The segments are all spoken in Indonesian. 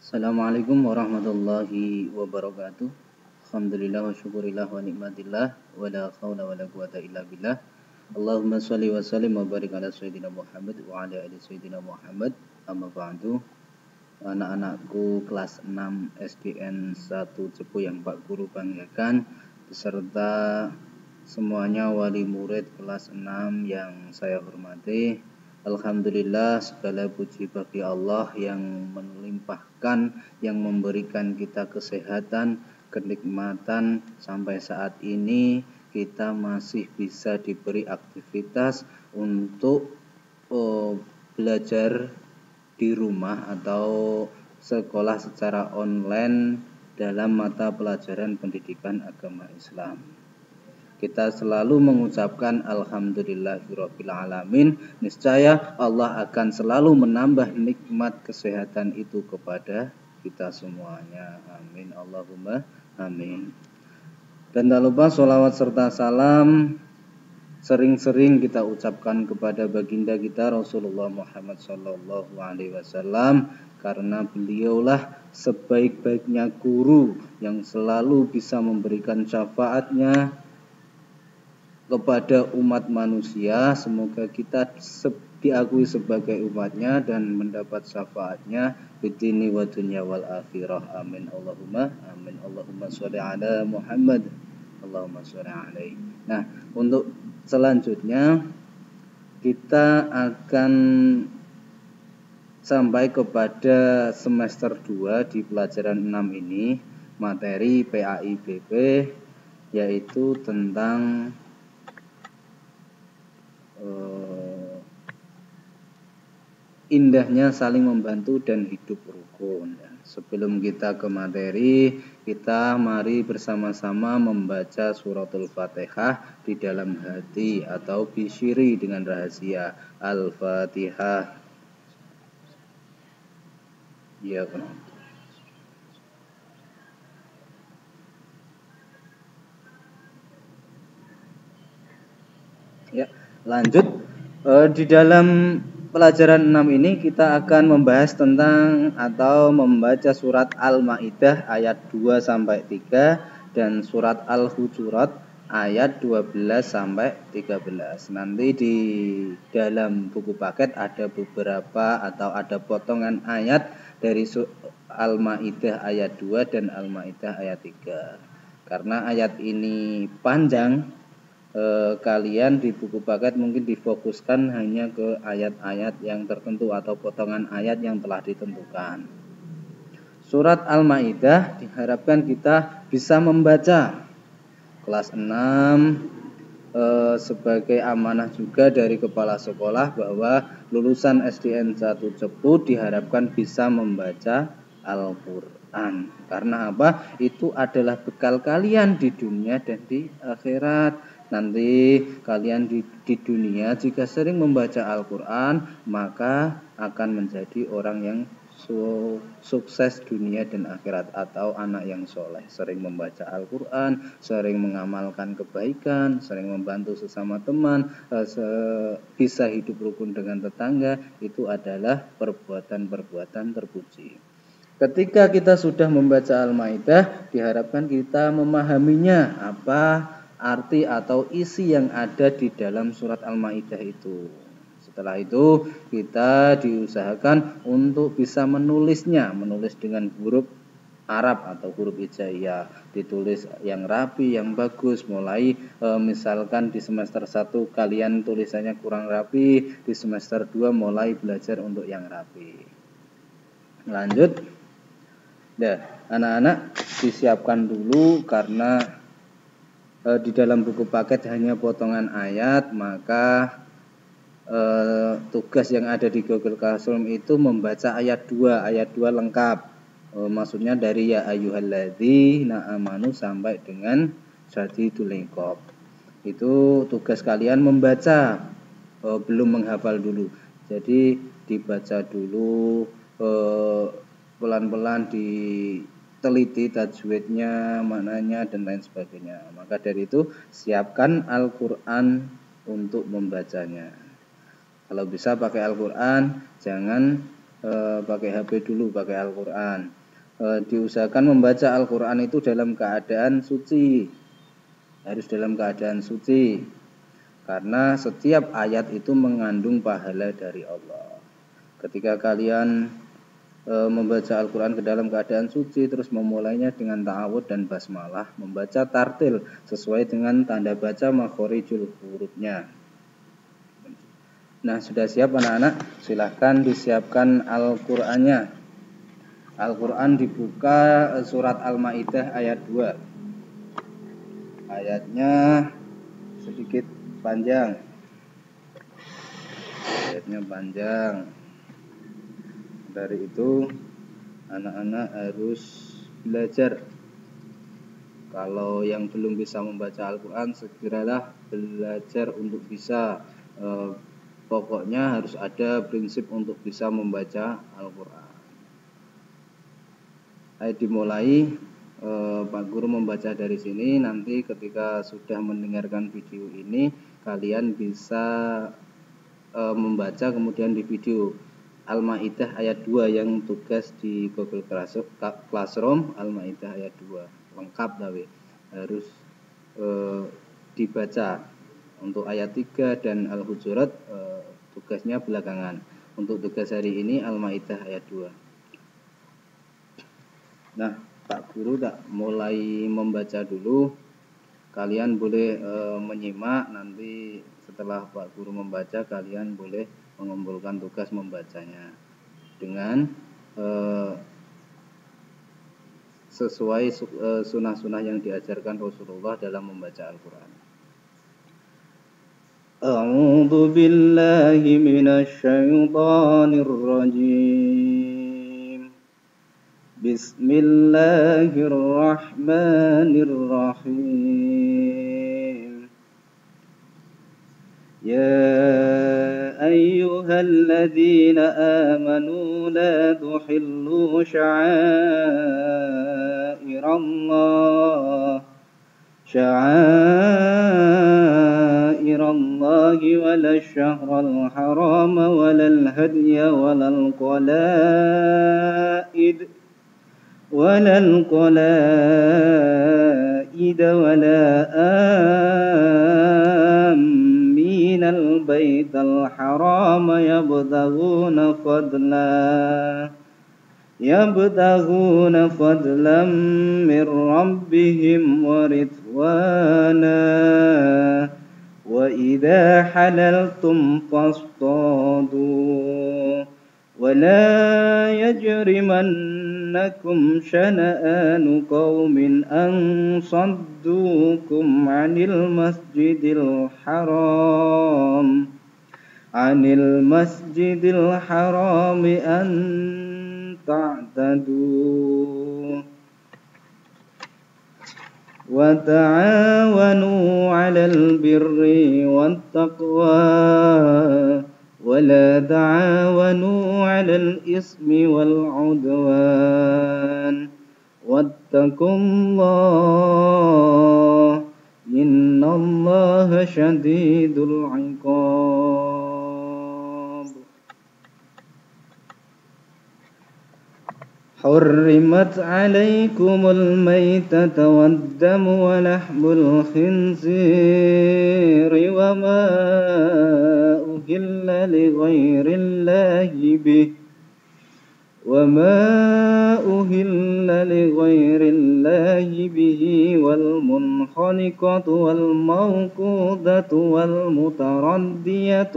Assalamualaikum warahmatullahi wabarakatuh. Alhamdulillah wa syukurillah wa nikmatillah wa la khawla wa la quwata illa billah. Allahumma sholli wa sallim wa barik ala sayyidina Muhammad wa ala ali sayyidina Muhammad. Amma ba'du. Anak-anakku kelas 6 SDN 1 Cepu yang Pak Guru banggakan, beserta semuanya wali murid kelas 6 yang saya hormati. Alhamdulillah, segala puji bagi Allah yang melimpahkan, yang memberikan kita kesehatan, kenikmatan sampai saat ini kita masih bisa diberi aktivitas untuk belajar di rumah atau sekolah secara online dalam mata pelajaran pendidikan agama Islam. Kita selalu mengucapkan alhamdulillahirabbil alamin. Niscaya Allah akan selalu menambah nikmat kesehatan itu kepada kita semuanya. Amin. Allahumma amin. Dan tak lupa sholawat serta salam sering-sering kita ucapkan kepada baginda kita Rasulullah Muhammad sallallahu alaihi wasallam, karena beliaulah sebaik-baiknya guru yang selalu bisa memberikan syafaatnya kepada umat manusia. Semoga kita diakui sebagai umatnya dan mendapat syafaatnya di dini wa dunya wal akhirah. Amin. Allahumma amin. Allahumma sholli ala Muhammad. Allahumma sholli alaihi. Nah, untuk selanjutnya kita akan sampai kepada semester 2 di pelajaran 6 ini, materi PAIBP, yaitu tentang indahnya saling membantu dan hidup rukun. Sebelum kita ke materi, kita mari bersama-sama membaca suratul Fatihah di dalam hati atau bisyiri dengan rahasia. Al-Fatihah. Ya, lanjut. Di dalam pelajaran 6 ini kita akan membahas tentang atau membaca surat Al-Maidah ayat 2 sampai 3 dan surat Al-Hujurat ayat 12 sampai 13. Nanti di dalam buku paket ada beberapa atau ada potongan ayat dari Al-Maidah ayat 2 dan Al-Maidah ayat 3. Karena ayat ini panjang, kalian di buku paket mungkin difokuskan hanya ke ayat-ayat yang tertentu atau potongan ayat yang telah ditentukan. Surat Al-Maidah diharapkan kita bisa membaca. Kelas 6 sebagai amanah juga dari kepala sekolah bahwa lulusan SDN 1 Cepu diharapkan bisa membaca Al-Quran. Karena apa? Itu adalah bekal kalian di dunia dan di akhirat. Nanti kalian di dunia jika sering membaca Al-Quran, maka akan menjadi orang yang sukses dunia dan akhirat atau anak yang soleh. Sering membaca Al-Quran, sering mengamalkan kebaikan, sering membantu sesama teman, bisa hidup rukun dengan tetangga. Itu adalah perbuatan-perbuatan terpuji. Ketika kita sudah membaca Al-Maidah, diharapkan kita memahaminya, apa arti atau isi yang ada di dalam surat Al-Maidah itu. Setelah itu kita diusahakan untuk bisa menulisnya, menulis dengan huruf Arab atau huruf hijaiyah, ditulis yang rapi, yang bagus. Mulai misalkan di semester 1 kalian tulisannya kurang rapi, di semester 2 mulai belajar untuk yang rapi. Lanjut. Nah, anak-anak disiapkan dulu karena di dalam buku paket hanya potongan ayat, maka tugas yang ada di Google Classroom itu membaca ayat 2 lengkap. Maksudnya dari ya ayyuhalladzina amanu sampai dengan syadidul iqab. Itu tugas kalian membaca, belum menghafal dulu. Jadi dibaca dulu, pelan-pelan diteliti tajwidnya, maknanya dan lain sebagainya. Maka dari itu siapkan Al-Quran untuk membacanya. Kalau bisa pakai Al-Quran, jangan pakai HP dulu, pakai Al-Quran. Diusahakan membaca Al-Quran itu dalam keadaan suci, harus dalam keadaan suci, karena setiap ayat itu mengandung pahala dari Allah. Ketika kalian membaca Al-Quran ke dalam keadaan suci, terus memulainya dengan ta'awud dan basmalah, membaca tartil sesuai dengan tanda baca makhorijul hurufnya. Nah, sudah siap anak-anak? Silahkan disiapkan Al-Qur'annya. Al-Qur'an dibuka surat Al-Maidah ayat 2. Ayatnya sedikit panjang. Ayatnya panjang. Dari itu anak-anak harus belajar. Kalau yang belum bisa membaca Al-Qur'an, segeralah belajar untuk bisa. Pokoknya harus ada prinsip untuk bisa membaca Al-Quran. Ayo dimulai, Pak Guru membaca dari sini. Nanti ketika sudah mendengarkan video ini, kalian bisa membaca kemudian di video. Al-Maidah ayat 2 yang tugas di Google Classroom, Al-Maidah ayat 2 lengkap tapi harus dibaca. Untuk ayat 3 dan Al-Hujurat tugasnya belakangan. Untuk tugas hari ini Al-Maidah ayat 2. Nah, Pak Guru tak mulai membaca dulu. Kalian boleh menyimak, nanti setelah Pak Guru membaca kalian boleh mengumpulkan tugas membacanya dengan sesuai sunnah-sunnah yang diajarkan Rasulullah dalam membaca Al-Quran. أعوذ بالله من الشيطان الرجيم بسم الله الرحمن الرحيم يا أيها الذين آمنوا لا تحلوا شعائر الله ولا الشهر الحرام ولا الهدي ولا القلائد ولا آمين البيت الحرام يبتغون فضلا من ربهم ورضوانا وإذا حللتم فاصطادوا ولا يجرمنكم شنآن قوم أن صدوكم عن المسجد الحرام أن تعتدوا وتعاونوا على البر والتقوى ولا تعاونوا على الإثم والعدوان واتقوا الله إن الله شديد العقاب. حرمت عليكم الميتة والدم ولحم الخنزير وما أهل لغير الله به والمنخنقة والموقوذة والمتردية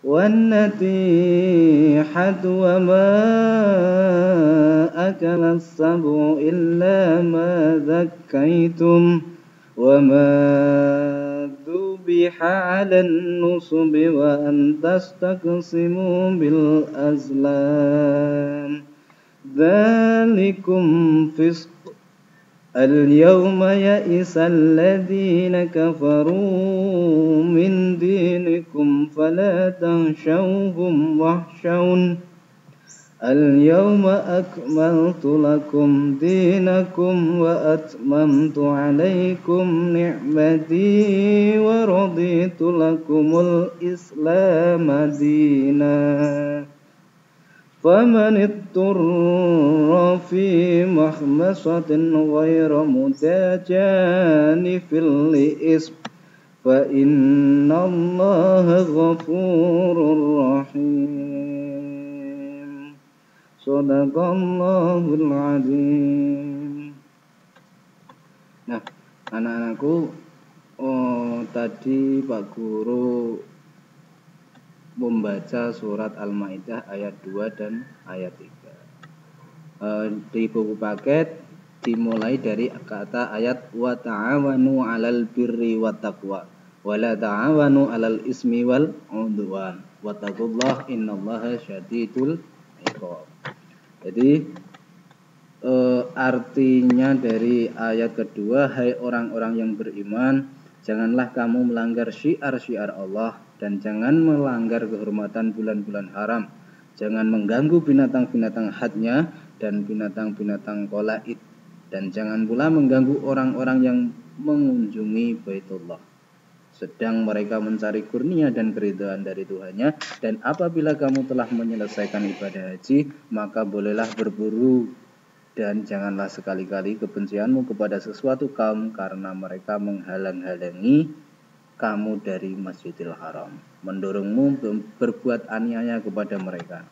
والنتيحة وما أكل السبع إلا ما ذكيتم وما ذبح على النصب وأن تستقسموا بالأزلام ذلكم فسق. اليوم يئس الذين كفروا من دينكم فلا تخشوهم Al-yawma akmaltu lakum dinakum wa atmamtu alaikum ni'mati wa raditu lakumul Islam dinan. Faman itturra fi mahmasatin ghayra mutajanifil li'ism fa innallaha ghafurur rahim. Sadaqallahul azim. Nah, anak-anakku, tadi Pak Guru membaca surat Al-Maidah ayat 2 dan ayat 3. Di buku paket dimulai dari kata ayat wa ta'awanu 'alal birri wat taqwa wa la ta'awanu 'alal ismi wal 'udwan wattaqullaha innallaha syadidul iqab. Jadi artinya dari ayat kedua, hai orang-orang yang beriman, janganlah kamu melanggar syiar-syiar Allah dan jangan melanggar kehormatan bulan-bulan haram. Jangan mengganggu binatang-binatang hadnya dan binatang-binatang qolaid, dan jangan pula mengganggu orang-orang yang mengunjungi Baitullah sedang mereka mencari kurnia dan keridhaan dari Tuhannya. Dan apabila kamu telah menyelesaikan ibadah haji, maka bolehlah berburu, dan janganlah sekali-kali kebencianmu kepada sesuatu kaum karena mereka menghalang-halangi kamu dari Masjidil Haram, mendorongmu berbuat aniaya kepada mereka.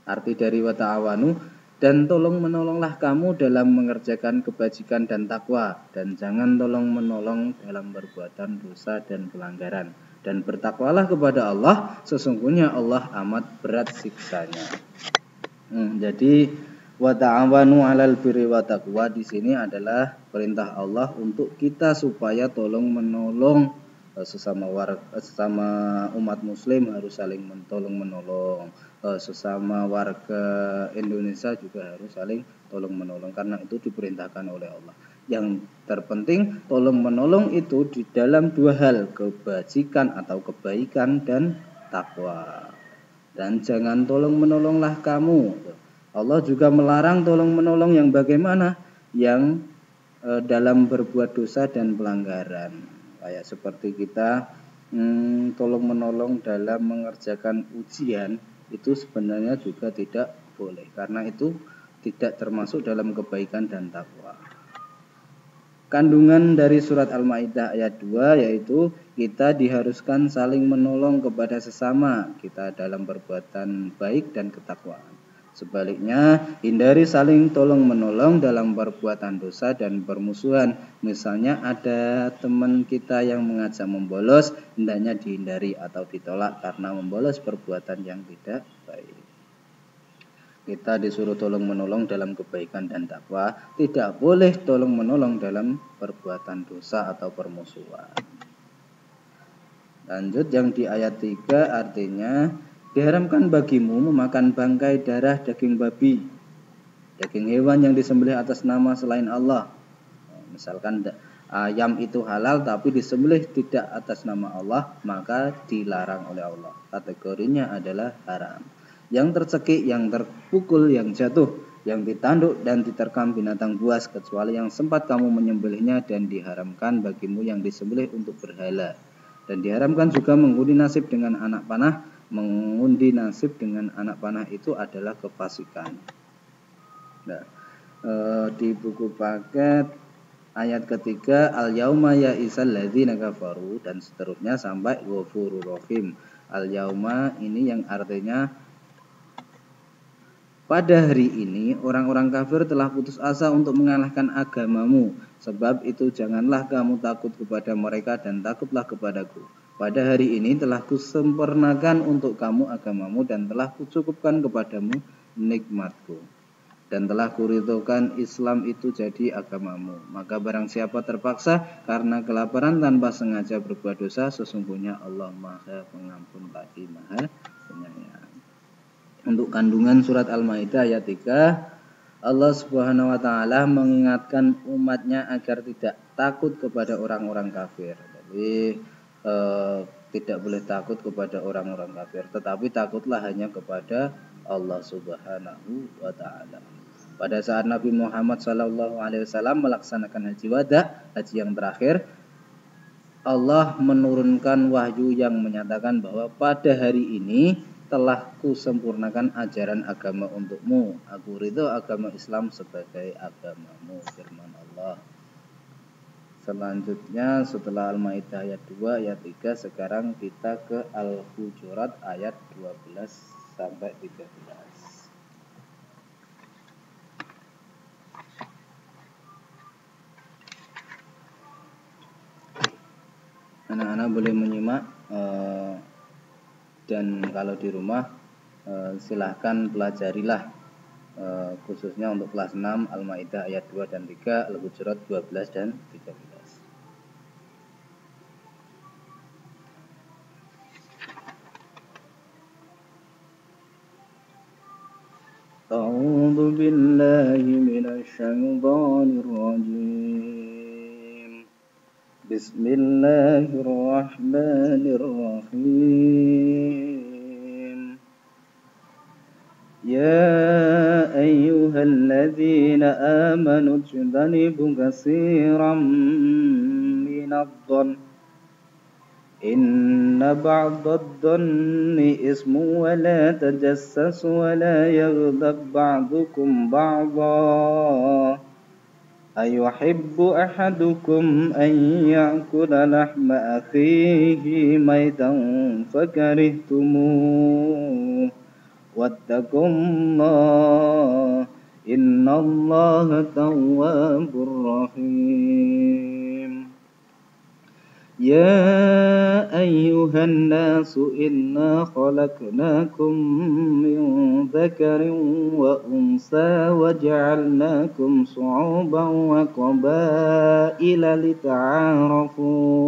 Arti dari wa ta'awanu, dan tolong menolonglah kamu dalam mengerjakan kebajikan dan takwa, dan jangan tolong menolong dalam perbuatan dosa dan pelanggaran. Dan bertakwalah kepada Allah, sesungguhnya Allah amat berat siksanya. Jadi wa ta'awanu 'alal birri wa taqwa di sini adalah perintah Allah untuk kita supaya tolong menolong sesama umat muslim, harus saling tolong menolong. Sesama warga Indonesia juga harus saling tolong menolong, karena itu diperintahkan oleh Allah. Yang terpenting tolong menolong itu di dalam dua hal, kebajikan atau kebaikan dan takwa. Dan jangan tolong menolonglah kamu. Allah juga melarang tolong menolong yang bagaimana? Yang dalam berbuat dosa dan pelanggaran. Kayak seperti kita tolong menolong dalam mengerjakan ujian, itu sebenarnya juga tidak boleh, karena itu tidak termasuk dalam kebaikan dan takwa. Kandungan dari surat Al-Maidah ayat 2 yaitu kita diharuskan saling menolong kepada sesama kita dalam perbuatan baik dan ketakwaan. Sebaliknya, hindari saling tolong menolong dalam perbuatan dosa dan permusuhan. Misalnya ada teman kita yang mengajak membolos, hendaknya dihindari atau ditolak karena membolos perbuatan yang tidak baik. Kita disuruh tolong menolong dalam kebaikan dan takwa, tidak boleh tolong menolong dalam perbuatan dosa atau permusuhan. Lanjut yang di ayat 3 artinya, diharamkan bagimu memakan bangkai, darah, daging babi, daging hewan yang disembelih atas nama selain Allah. Misalkan ayam itu halal tapi disembelih tidak atas nama Allah, maka dilarang oleh Allah. Kategorinya adalah haram. Yang tercekik, yang terpukul, yang jatuh, yang ditanduk dan diterkam binatang buas, kecuali yang sempat kamu menyembelihnya, dan diharamkan bagimu yang disembelih untuk berhala. Dan diharamkan juga mengundi nasib dengan anak panah. Mengundi nasib dengan anak panah itu adalah kefasikan. Nah, di buku paket ayat ketiga, al-yauma ya'isal ladzina kafaru, dan seterusnya sampai ghafurur rahim. Al-yauma ini yang artinya pada hari ini orang-orang kafir telah putus asa untuk mengalahkan agamamu. Sebab itu janganlah kamu takut kepada mereka dan takutlah kepadaku. Pada hari ini telah kusempurnakan untuk kamu agamamu dan telah kucukupkan kepadamu nikmatku. Dan telah kuridhokan Islam itu jadi agamamu. Maka barang siapa terpaksa karena kelaparan tanpa sengaja berbuat dosa, sesungguhnya Allah Maha Pengampun lagi Maha Penyayang. Untuk kandungan surat Al-Maidah ayat 3, Allah Subhanahu wa taala mengingatkan umatnya agar tidak takut kepada orang-orang kafir. Jadi tidak boleh takut kepada orang-orang kafir, tetapi takutlah hanya kepada Allah Subhanahu wa taala. Pada saat Nabi Muhammad SAW melaksanakan haji wada, haji yang terakhir, Allah menurunkan wahyu yang menyatakan bahwa pada hari ini telah kusempurnakan ajaran agama untukmu. Aku ridho agama Islam sebagai agamamu, firman Allah. Selanjutnya setelah Al-Maidah ayat 2 ayat 3, sekarang kita ke Al-Hujurat ayat 12 sampai 13. Anak-anak boleh menyimak dan kalau di rumah silahkan pelajarilah, khususnya untuk kelas 6 Al-Maidah ayat 2 dan 3, Al-Hujurat 12 dan 13. أعوذ بالله من الشيطان الرجيم بسم الله الرحمن الرحيم يا أيها الذين آمنوا اجتنبوا كثيرا من الظن إن بعض الظن إثم ولا تجسسوا ولا يغتب بعضكم بعضا أيحب أحدكم أن يأكل لحم أخيه ميتا فكرهتموه واتقوا الله إن الله تواب رحيم يا أيها الناس إنا خلقناكم من ذكر وأنثى وجعلناكم شعوبا وقبائل لتعارفوا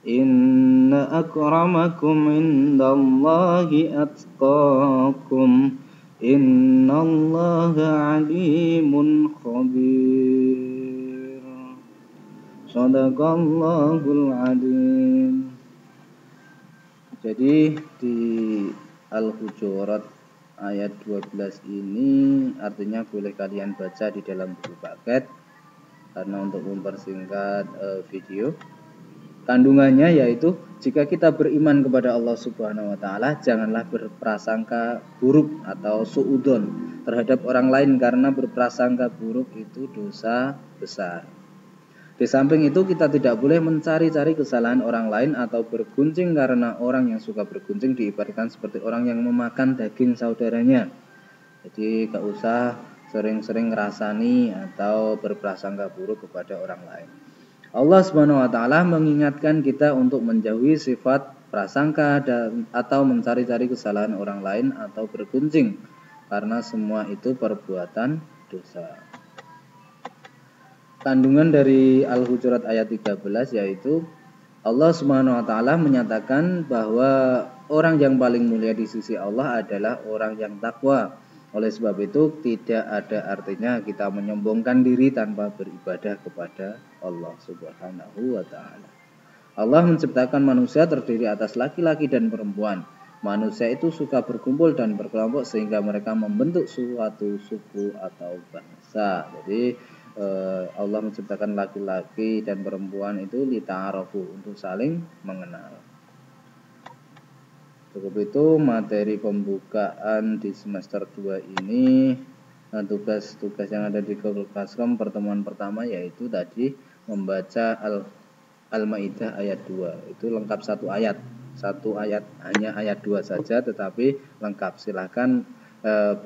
إن أكرمكم عند الله أتقاكم إن الله عليم خبير. Shadaqallahul Adzim. Jadi di Al-Hujurat ayat 12 ini artinya boleh kalian baca di dalam buku paket, karena untuk mempersingkat video. Kandungannya yaitu jika kita beriman kepada Allah Subhanahu wa taala, janganlah berprasangka buruk atau suudzon terhadap orang lain, karena berprasangka buruk itu dosa besar. Di samping itu kita tidak boleh mencari-cari kesalahan orang lain atau bergunjing, karena orang yang suka bergunjing diibaratkan seperti orang yang memakan daging saudaranya. Jadi gak usah sering-sering ngerasani atau berprasangka buruk kepada orang lain. Allah Subhanahu wa taala mengingatkan kita untuk menjauhi sifat prasangka atau mencari-cari kesalahan orang lain atau bergunjing, karena semua itu perbuatan dosa. Kandungan dari Al-Hujurat ayat 13 yaitu Allah Subhanahu wa taala menyatakan bahwa orang yang paling mulia di sisi Allah adalah orang yang takwa. Oleh sebab itu tidak ada artinya kita menyombongkan diri tanpa beribadah kepada Allah Subhanahu wa taala. Allah menciptakan manusia terdiri atas laki-laki dan perempuan. Manusia itu suka berkumpul dan berkelompok sehingga mereka membentuk suatu suku atau bangsa. Jadi Allah menciptakan laki-laki dan perempuan itu lita'arafu, untuk saling mengenal. Cukup itu materi pembukaan di semester 2 ini. Tugas-tugas yang ada di Google Classroom pertemuan pertama yaitu tadi membaca Al-Maidah ayat 2. Itu lengkap satu ayat, hanya ayat 2 saja tetapi lengkap. Silahkan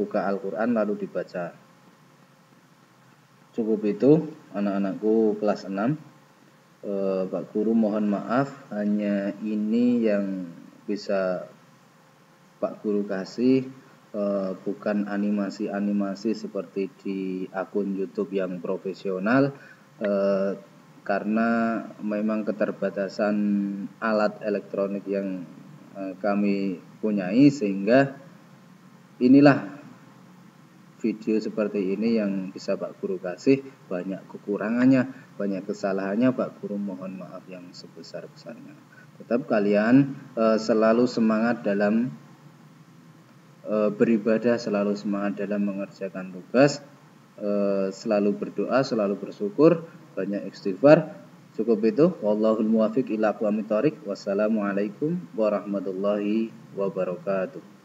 buka Al-Quran lalu dibaca. Cukup itu anak-anakku kelas 6. Pak Guru mohon maaf, hanya ini yang bisa Pak Guru kasih, bukan animasi-animasi seperti di akun YouTube yang profesional, karena memang keterbatasan alat elektronik yang kami punyai, sehingga inilah video seperti ini yang bisa Pak Guru kasih. Banyak kekurangannya, banyak kesalahannya, Pak Guru mohon maaf yang sebesar-besarnya. Tetap kalian selalu semangat dalam beribadah, selalu semangat dalam mengerjakan tugas, selalu berdoa, selalu bersyukur, banyak istighfar. Cukup itu. Wallahul muwaffiq ila aqwamit thoriq. Wassalamualaikum warahmatullahi wabarakatuh.